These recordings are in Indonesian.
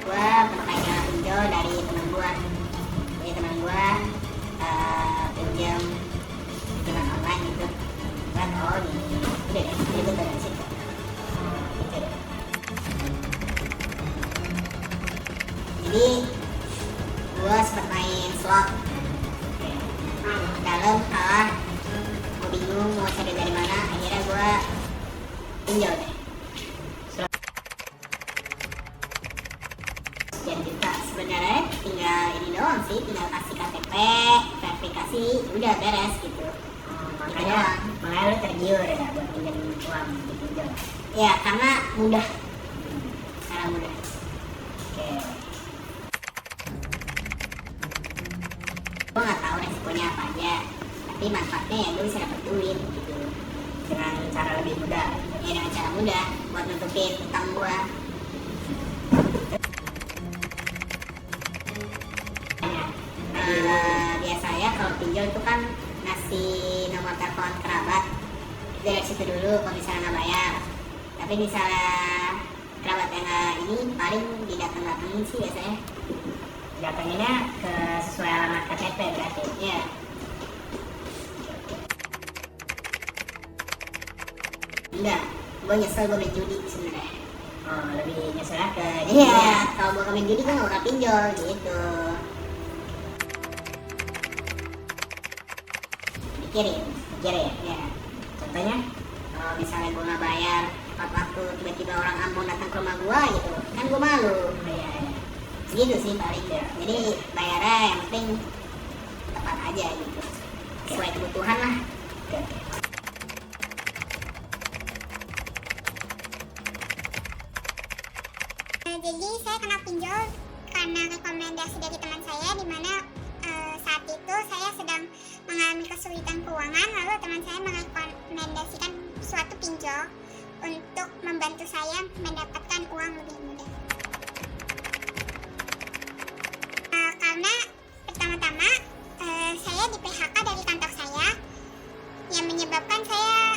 gue pertama kali pinjol dari teman gue. Jadi teman gue pinjam pinjaman online gitu kan. Oh gini udah deh, jadi gue dari situ gitu deh. Jadi gue sempat main slot dalam kalah, gue bingung mau cari dari mana, akhirnya gue pinjol deh sekian juta. Sebenarnya tinggal ini doang sih, tinggal kasih KTP, verifikasi, udah beres gitu. Makanya lu tergiur ya buat pinjam uang di pinjol. Ya karena mudah, karena mudah. Oke. Gue nggak tahu resikonya apa aja, tapi manfaatnya ya gue bisa dapet duit gitu Dengan cara lebih mudah. ya, dengan cara mudah buat nutupin utang gue. Biasanya kalau pinjol itu kan ngasih nomor telepon kerabat dari situ dulu kalau misalnya nggak bayar. Tapi misalnya kerabat yang nggak ini, paling didateng-datengin sih biasanya. Datanginnya ke sesuai alamat KTP berarti. Iya. Enggak, gue nyesel gue main judi sebenarnya. Oh, lebih nyeselnya ke Iya, kalau gue main judi gue nggak pernah pinjol gitu. Pikirin, ya. ya. Contohnya, Kalau misalnya gue nggak bayar tepat waktu, tiba-tiba orang Ambon datang ke rumah gue gitu, kan gue malu. ya. Segitu sih paling ya. Jadi bayarnya yang penting tepat aja gitu, sesuai kebutuhan lah. Oke. Jadi saya kena pinjol karena rekomendasi dari teman saya, di mana saat itu saya sedang mengalami kesulitan keuangan, lalu teman saya merekomendasikan suatu pinjol untuk membantu saya mendapatkan uang lebih mudah. Karena pertama-tama saya di PHK dari kantor saya, yang menyebabkan saya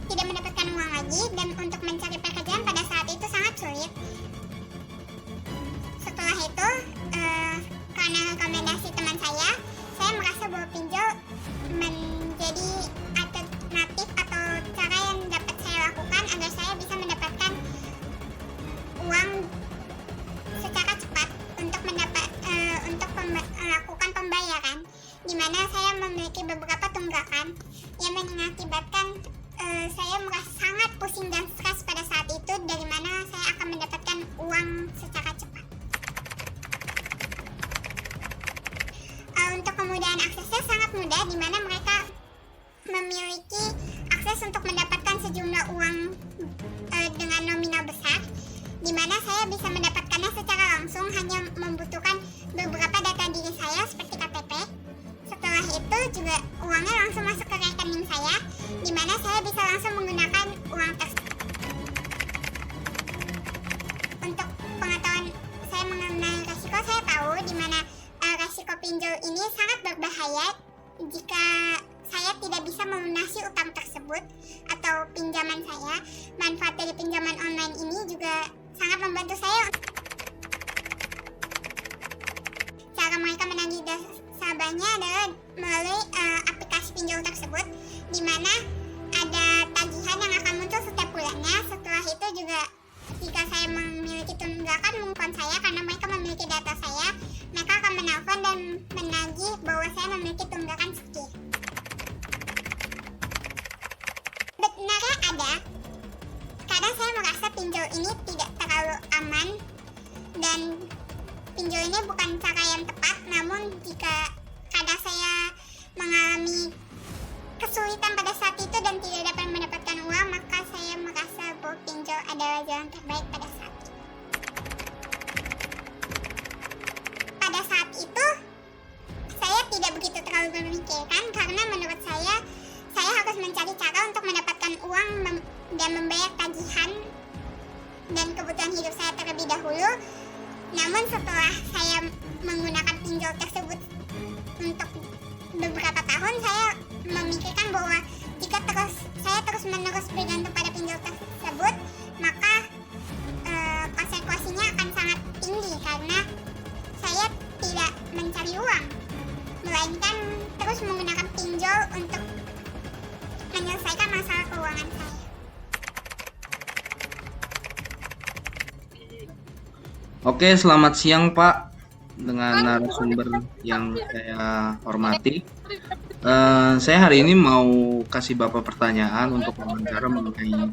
tidak mendapatkan uang lagi, dan untuk mencari pekerjaan pada saat itu sangat sulit. Setelah itu, karena rekomendasi teman saya merasa bahwa pinjol menjadi alternatif atau cara yang dapat saya lakukan agar saya bisa mendapatkan uang secara cepat untuk melakukan pembayaran, di mana saya memiliki beberapa tunggakan yang mengakibatkan saya merasa sangat pusing dan stres pada saat itu, dari mana saya akan mendapatkan uang secara cepat. Untuk kemudahan aksesnya sangat mudah, di mana mereka memiliki akses untuk mendapatkan sejumlah uang dengan nominal besar, di mana saya bisa mendapatkannya secara langsung, hanya membutuhkan beberapa data diri saya seperti KTP. Setelah itu juga uangnya langsung masuk ke rekening saya, di mana saya bisa langsung menggunakan uang tersebut. Untuk pengetahuan saya mengenai resiko, saya tahu di mana resiko pinjol ini sangat berbahaya jika saya tidak bisa melunasi utang tersebut atau pinjaman saya. Manfaat dari pinjaman online ini juga sangat membantu saya. Cara mereka menagih nasabahnya adalah melalui aplikasi pinjol tersebut, di mana ada tagihan yang akan muncul setiap bulannya. Setelah itu juga jika saya memiliki tunggakan menelpon saya, karena mereka memiliki data saya, mereka akan menelpon dan menagih bahwa saya memiliki tunggakan sekian. Benarnya ada, kadang saya merasa pinjol ini tidak terlalu aman, dan pinjol ini bukan cara yang tepat. Namun jika kadang saya mengalami kesulitan pada saat itu dan tidak dapat mendapatkan uang, maka saya merasa bahwa pinjol adalah jalan terbaik pada saat itu. Pada saat itu saya tidak begitu terlalu memikirkan, karena menurut saya harus mencari cara untuk mendapatkan uang dan membayar tagihan dan kebutuhan hidup saya terlebih dahulu. Namun setelah saya menggunakan pinjol tersebut untuk beberapa tahun, saya memikirkan bahwa jika saya terus-menerus bergantung pada pinjol tersebut, maka konsekuensinya akan sangat keuangan saya. Oke, selamat siang Pak dengan narasumber yang saya hormati. Saya hari ini mau kasih Bapak pertanyaan untuk wawancara mengenai pinjol.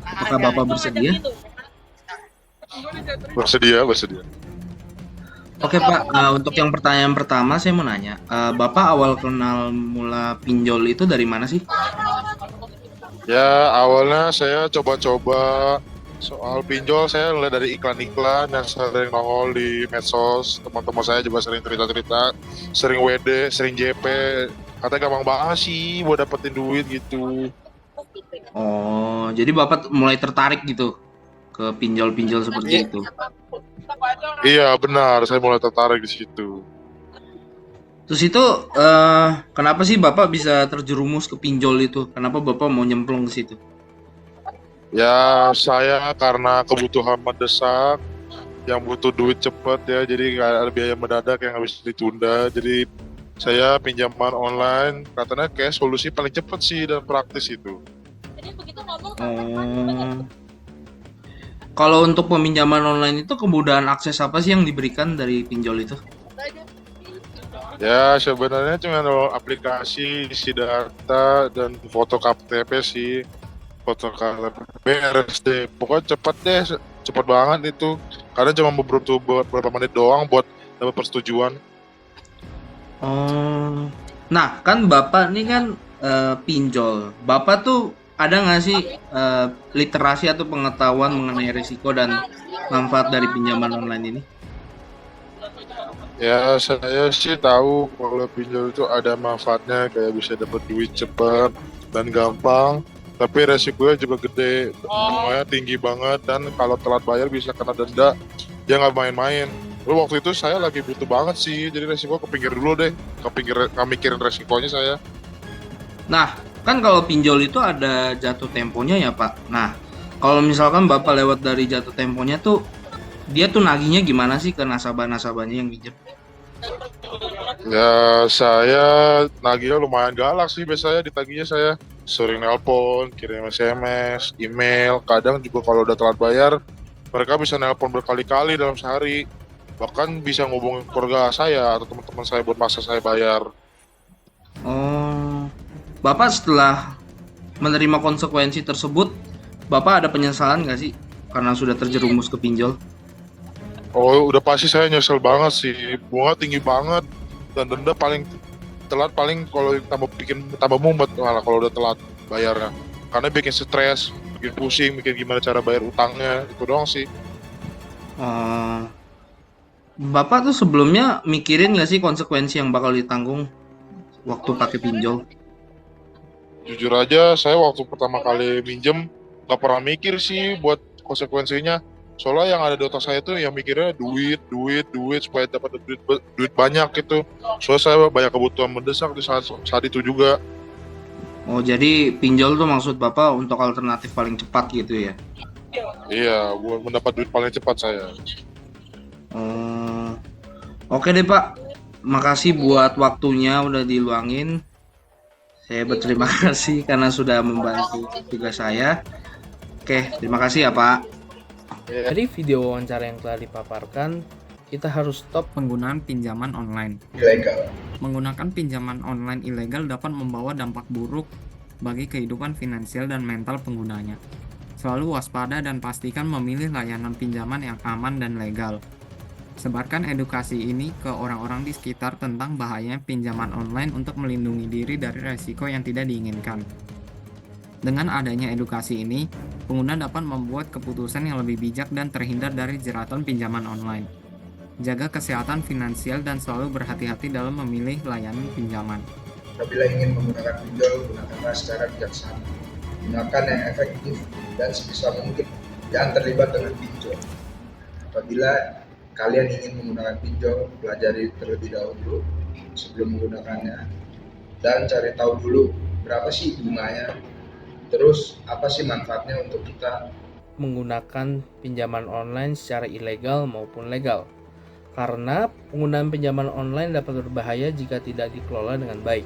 Apakah Bapak bersedia? Bersedia. Oke Pak, untuk yang pertanyaan pertama saya mau nanya, Bapak awal kenal mula pinjol itu dari mana sih? Ya, awalnya saya coba-coba soal pinjol, saya mulai dari iklan-iklan yang sering nongol di medsos. Teman-teman saya juga sering cerita-cerita, sering WD, sering JP. Katanya gampang banget sih buat dapetin duit gitu. Oh, jadi Bapak mulai tertarik gitu ke pinjol-pinjol seperti itu. Iya, benar. Saya mulai tertarik di situ. Terus itu kenapa sih Bapak bisa terjerumus ke pinjol itu? Kenapa Bapak mau nyemplung ke situ? Ya, saya karena kebutuhan mendesak, yang butuh duit cepet ya, jadi nggak ada biaya mendadak yang habis ditunda. Jadi saya pinjaman online, katanya kayak solusi paling cepet sih dan praktis itu. Oh. Kalau untuk peminjaman online itu kemudahan akses apa sih yang diberikan dari pinjol itu? Ya sebenarnya cuma download aplikasi, isi data, dan foto KTP sih. Foto KTP beres deh. Pokoknya cepet deh, cepet banget itu. Karena cuma beberapa menit doang buat dapat persetujuan. Oh. Nah, kan Bapak ini kan pinjol. Bapak tuh ada nggak sih literasi atau pengetahuan mengenai risiko dan manfaat dari pinjaman online ini? Ya saya sih tahu kalau pinjol itu ada manfaatnya, kayak bisa dapat duit cepat dan gampang. Tapi resikonya juga gede, bunganya tinggi banget, dan kalau telat bayar bisa kena denda. Dia nggak main-main. Lalu waktu itu saya lagi butuh banget sih, jadi resiko kepinggir dulu deh, nggak mikirin resikonya saya. Nah, kan kalau pinjol itu ada jatuh temponya ya Pak. Nah, kalau misalkan Bapak lewat dari jatuh temponya tuh, dia tuh nagihnya gimana sih ke nasabah-nasabahnya yang pinjam? Ya saya nagihnya lumayan galak sih, biasanya ditagihnya saya sering nelpon, kirim SMS, email. Kadang juga kalau udah telat bayar, mereka bisa nelpon berkali-kali dalam sehari. Bahkan bisa ngubungin keluarga saya atau teman-teman saya buat maksa saya bayar. Oh, Bapak setelah menerima konsekuensi tersebut, Bapak ada penyesalan nggak sih karena sudah terjerumus ke pinjol? Oh udah pasti saya nyesel banget sih, bunga tinggi banget, dan denda paling telat paling kalau tambah mumet malah kalau udah telat bayarnya. Karena bikin stres, bikin pusing, bikin gimana cara bayar utangnya, itu doang sih. Eh, Bapak tuh sebelumnya mikirin nggak sih konsekuensi yang bakal ditanggung waktu pakai pinjol? Jujur aja, saya waktu pertama kali minjem gak pernah mikir sih buat konsekuensinya. Soalnya yang ada di otak saya tuh yang mikirnya duit supaya dapat duit banyak gitu. Soalnya saya banyak kebutuhan mendesak di saat itu juga. Oh, jadi pinjol tuh maksud Bapak untuk alternatif paling cepat gitu ya? Iya, buat mendapat duit paling cepat saya. Oh, oke deh Pak. Makasih buat waktunya udah diluangin. Saya berterima kasih karena sudah membantu tugas saya. Oke, terima kasih ya Pak. Dari video wawancara yang telah dipaparkan, kita harus stop penggunaan pinjaman online. Ilegal. Menggunakan pinjaman online ilegal dapat membawa dampak buruk bagi kehidupan finansial dan mental penggunanya. Selalu waspada dan pastikan memilih layanan pinjaman yang aman dan legal. Sebarkan edukasi ini ke orang-orang di sekitar tentang bahayanya pinjaman online untuk melindungi diri dari resiko yang tidak diinginkan. Dengan adanya edukasi ini, pengguna dapat membuat keputusan yang lebih bijak dan terhindar dari jeratan pinjaman online. Jaga kesehatan finansial dan selalu berhati-hati dalam memilih layanan pinjaman. Apabila ingin menggunakan pinjol, gunakanlah secara bijaksana. Gunakan yang efektif dan sebisa mungkin jangan terlibat dengan pinjol. Apabila kalian ingin menggunakan pinjol, pelajari terlebih dahulu sebelum menggunakannya dan cari tahu dulu berapa sih bunganya. Terus apa sih manfaatnya untuk kita menggunakan pinjaman online secara ilegal maupun legal. Karena penggunaan pinjaman online dapat berbahaya jika tidak dikelola dengan baik.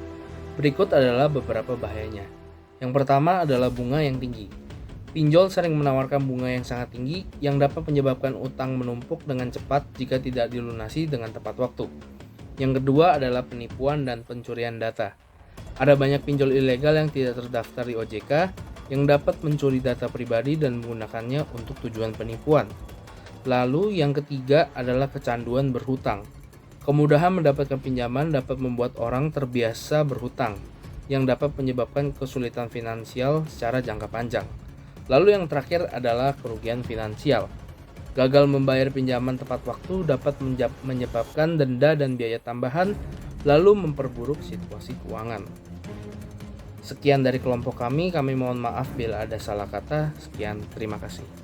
Berikut adalah beberapa bahayanya. Yang pertama adalah bunga yang tinggi. Pinjol sering menawarkan bunga yang sangat tinggi yang dapat menyebabkan utang menumpuk dengan cepat jika tidak dilunasi dengan tepat waktu. Yang kedua adalah penipuan dan pencurian data. Ada banyak pinjol ilegal yang tidak terdaftar di OJK yang dapat mencuri data pribadi dan menggunakannya untuk tujuan penipuan. Lalu yang ketiga adalah kecanduan berhutang. Kemudahan mendapatkan pinjaman dapat membuat orang terbiasa berhutang, yang dapat menyebabkan kesulitan finansial secara jangka panjang. Lalu yang terakhir adalah kerugian finansial. Gagal membayar pinjaman tepat waktu dapat menyebabkan denda dan biaya tambahan, lalu memperburuk situasi keuangan. Sekian dari kelompok kami mohon maaf bila ada salah kata. Sekian, terima kasih.